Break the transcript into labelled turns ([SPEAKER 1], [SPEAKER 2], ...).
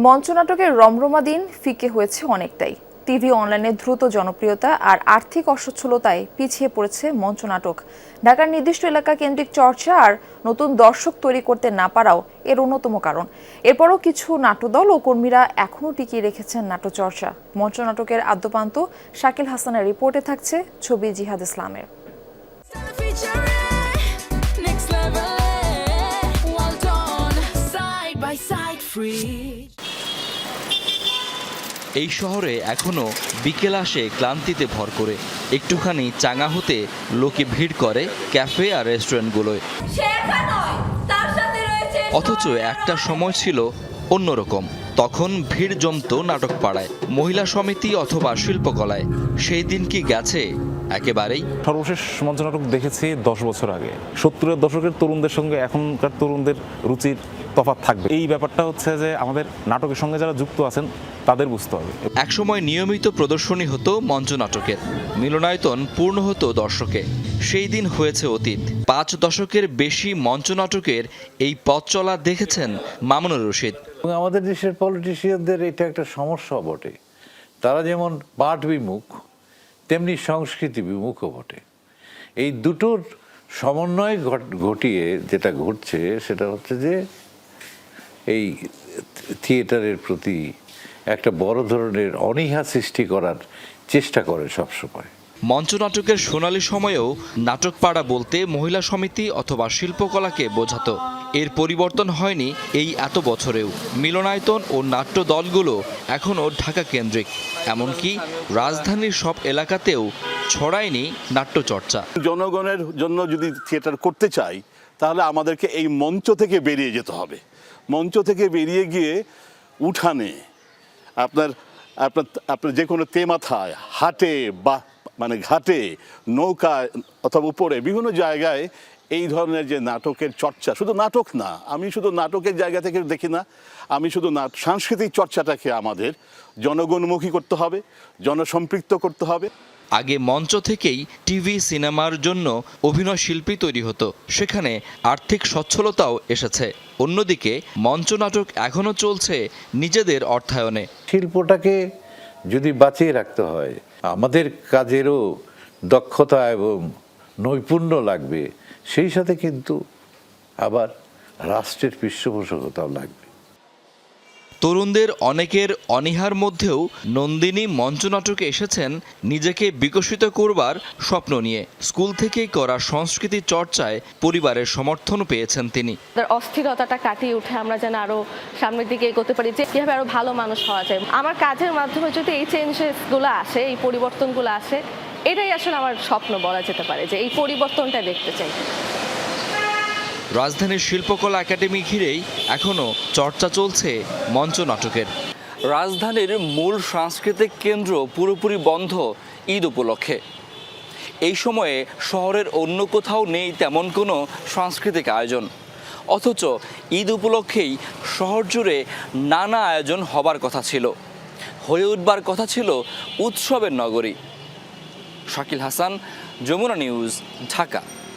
[SPEAKER 1] মঞ্চনাটকের রমরমা দিন ফিকে হয়েছে অনেকটাই। টিভি অনলাইনে দ্রুত জনপ্রিয়তা আর আর্থিক অসচ্ছলতায় পিছিয়ে পড়েছে মঞ্চনাটক। ঢাকার নির্দিষ্ট এলাকা কেন্দ্রিক চর্চা আর নতুন দর্শক তৈরি করতে না পারাও এর অন্যতম কারণ। এরপরও কিছু নাট্যদল ও কর্মীরা এখনও টিকিয়ে রেখেছেন নাট্যচর্চা। মঞ্চনাটকের আদ্যপান্ত শাকিল হাসানের রিপোর্টে থাকছে ছবি জিহাদ ইসলামের।
[SPEAKER 2] এই শহরে এখনো বিকেল আসে ক্লান্তিতে ভর করে। একটুখানি চাঙা হতে লোকে ভিড় করে ক্যাফে আর রেস্টুরেন্টগুলোয়। অথচ একটা সময় ছিল অন্যরকম। তখন ভিড় জমতো নাটক পাড়ায়, মহিলা সমিতি অথবা শিল্পকলায়। সেই দিন কি গেছে একেবারেই?
[SPEAKER 3] সর্বশেষ মঞ্চ নাটক দেখেছি 10 বছর আগে। 70-এর দশকের তরুণদের সঙ্গে এখনকার তরুণদের রুচির তফাৎ থাকবে। এই ব্যাপারটা হচ্ছে যে আমাদের নাটকের সঙ্গে যারা যুক্ত আছেন তাদের বুঝতে হবে।
[SPEAKER 2] একসময় নিয়মিত প্রদর্শনী হতো মঞ্চ নাটকের, মিলনায়তন পূর্ণ হতো দর্শকে। সেই দিন হয়েছে অতীত। 5 দশকের বেশি মঞ্চ নাটকের এই পথ চলা দেখেছেন মামুনুর রশিদ।
[SPEAKER 4] আমাদের দেশের পলিটিশিয়ানদের এটা একটা সমস্যা বটে। তারা যেমন পাঠ বিমুখ তেমনি সংস্কৃতি বিমুখও বটে। এই দুটোর সমন্বয় ঘটিয়ে যেটা ঘটছে সেটা হচ্ছে যে এই থিয়েটারের প্রতি একটা বড় ধরনের অনীহা সৃষ্টি করার চেষ্টা করে সবসময়।
[SPEAKER 2] মঞ্চ নাটকের সোনালী সময়েও নাটক পাড়া বলতে মহিলা সমিতি অথবা শিল্পকলাকে বোঝাতো। এর পরিবর্তন হয়নি এই এত বছরেও। মিলনায়তন ও নাট্য দলগুলো এখনও ঢাকা কেন্দ্রিক, এমনকি রাজধানীর সব এলাকাতেও ছড়ায়নি নাট্যচর্চা।
[SPEAKER 5] জনগণের জন্য যদি থিয়েটার করতে চাই তাহলে আমাদেরকে এই মঞ্চ থেকে বেরিয়ে যেতে হবে। মঞ্চ থেকে বেরিয়ে গিয়ে উঠানে আপনার যে কোনো তেমাথায়, হাটে বা মানে ঘাটে, নৌকায় অথবা উপরে বিভিন্ন জায়গায় এই ধরনের যে নাটকের চর্চা, শুধু নাটক না, আমি শুধু নাটকের জায়গা থেকে দেখি না, আমি শুধু সাংস্কৃতিক চর্চাটাকে আমাদের জনগণমুখী করতে হবে, জনসম্পৃক্ত করতে হবে।
[SPEAKER 2] আগে মঞ্চ থেকেই টিভি সিনেমার জন্য অভিনয় শিল্পী তৈরি হতো, সেখানে আর্থিক সচ্ছলতাও এসেছে। অন্যদিকে মঞ্চ নাটক এখনও চলছে নিজেদের অর্থায়নে।
[SPEAKER 4] শিল্পটাকে যদি বাঁচিয়ে রাখতে হয় আমাদের কাজেরও দক্ষতা এবং নৈপুণ্য লাগবে, সেই সাথে কিন্তু আবার রাষ্ট্রের পৃষ্ঠপোষকতাও লাগবে।
[SPEAKER 2] তরুণদের অনেকের অনীহার মধ্যেও নন্দিনী মঞ্চনাটকে এসেছেন নিজেকে বিকশিত করবার স্বপ্ন নিয়ে। স্কুল থেকেই করা সংস্কৃতি চর্চায় পরিবারের সমর্থন পেয়েছেন তিনি।
[SPEAKER 6] অস্থিরতাটা কাটিয়ে উঠে আমরা যেন আরো সামনের দিকে এগোতে পারি, যে কিভাবে আরো ভালো মানুষ হওয়া যায়। আমার কাজের মাধ্যমে যদি এই চেঞ্জেসগুলো আসে, এই পরিবর্তনগুলো আসে, এটাই আসলে আমার স্বপ্ন বলা যেতে পারে, যে এই পরিবর্তনটা দেখতে চাই।
[SPEAKER 2] রাজধানীর শিল্পকলা একাডেমি ঘিরেই এখনও চর্চা চলছে মঞ্চ নাটকের। রাজধানীর মূল সাংস্কৃতিক কেন্দ্র পুরোপুরি বন্ধ ঈদ উপলক্ষে। এই সময়ে শহরের অন্য কোথাও নেই তেমন কোনো সাংস্কৃতিক আয়োজন, অথচ ঈদ উপলক্ষেই শহর জুড়ে নানা আয়োজন হবার কথা ছিল, হয়ে উঠবার কথা ছিল উৎসবের নগরী। শাকিল হাসান, যমুনা নিউজ, ঢাকা।